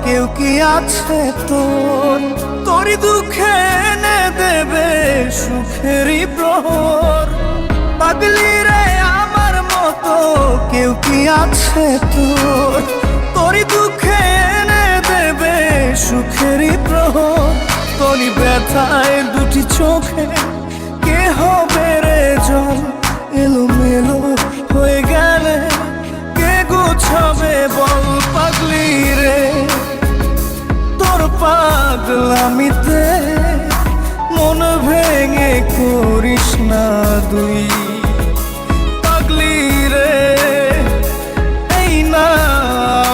কেউ কি আছে তোর? তোরই দুঃখে এনে দেবে সুখেরই প্রহর। পাগলি রে আমার মতো কেউ কি আছে তোর? তোরই দুঃখে এনে দেবে সুখেরই প্রহর। তোরই ব্যথায় দুটি চোখে কে হবে রে জল? এলোমেলো হয়ে গেলে কে গোছাবে বল? পাগলি রে তোর পাগলামিতে মন ভেঙে করিস না দুই। পাগলি রে এই না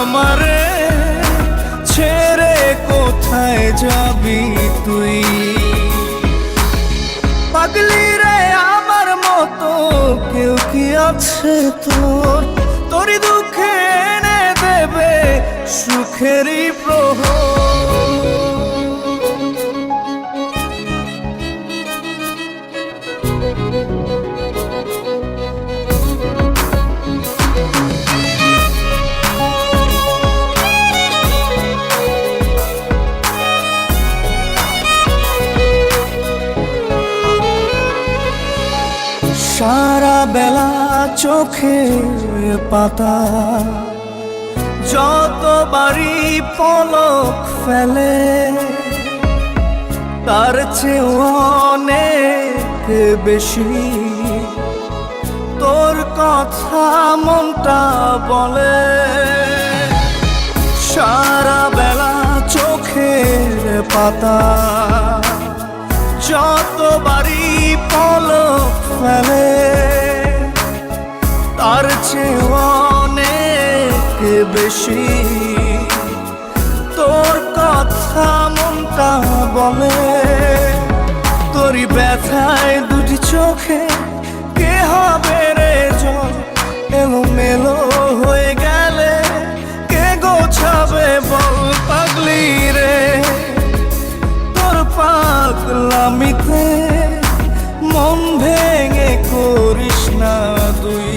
আমারে ছেড়ে কোথায় যাবি তুই? পাগলি রে আমার মতো কেউ কি আছে তোর? তোরই দুঃখে এনে দেবে সুখেরই প্রহর। সারা বেলা চোখে পাতা যতবারই পলক ফেলে, তার চেয়ে অনেক বেশি তোর কথা মনটা বলে। সারা বেলা চোখের পাতা যতবারই পলক ফেলে, তার চেয়ে অনেক বেশি তোর কথা মনটা বলে। তোরই ব্যথায় দুটি চোখে কে হবে রে জল? এলোমেলো হয়ে গেলে কে গোছাবে বল? পাগলি রে তোর পাগলামিতে মন ভেঙে করিস না দুই।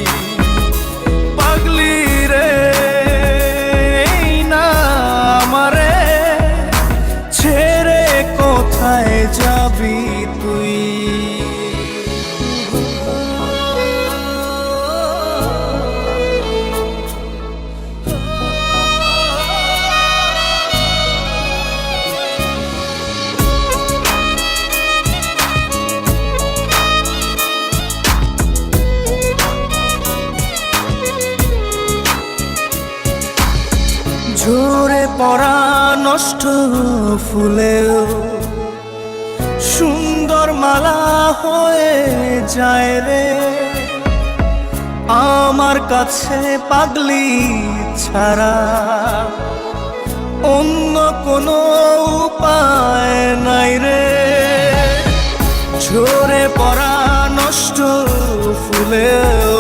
পাগলি রে এই না আমারে ছেড়ে কোথায় যাবি তুই? ঝরে পড়া নষ্ট ফুলেও সুন্দর মালা হয়ে যায় রে আমার কাছে। পাগলি ছাড়া অন্য কোনো উপায় নাই রে। ঝরে পড়া নষ্ট ফুলেও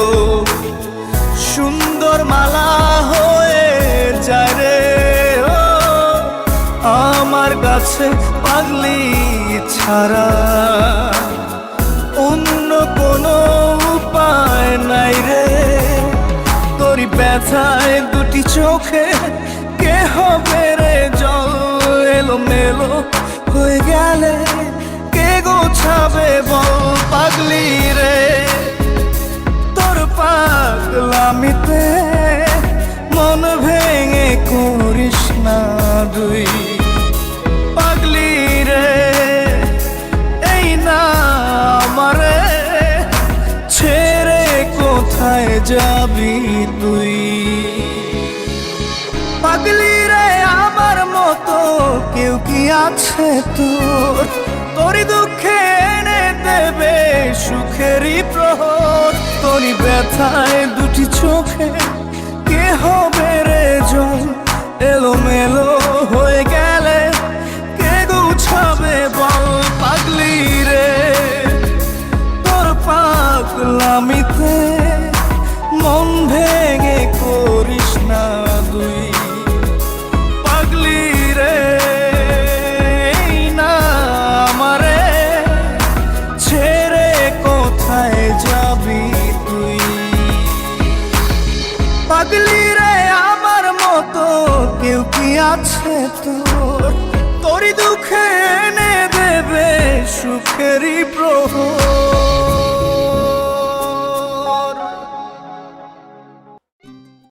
সুন্দর মালা হয়ে যায় রে আমার কাছে। পাগলি ছাড়া অন্য কোনো উপায় নাই রে। তোরই ব্যথায় দুটি চোখে কে হবে রে জল? এলোমেলো হয়ে গেলে কে গোছাবে বল? পাগলি রে তোর পাগলামিতে মন ভেঙে করিস না দুই। পাগলি রে এই না আমারে ছেড়ে কোথায় যাবি তুই? পাগলি রে আমার মতো কেউ কি আছে তোর? তোরই দুঃখে এনে দেবে সুখেরই প্রহর। তোরই ব্যথায় দুটি চোখে কে হবে রে জল? এলোমেলো হয়ে গেলে কে গুছাবে বল? পাগলি রে তোর পাগলামিতে মন ভেঙে করিস না দুই। পাগলি রে এই না আমারে ছেড়ে কোথায় যাবি তুই? পাগলি রে আমার মতো কেউ কি আছে তোর, তোরই দুঃখে এনে দেবে সুখেরই প্রহর।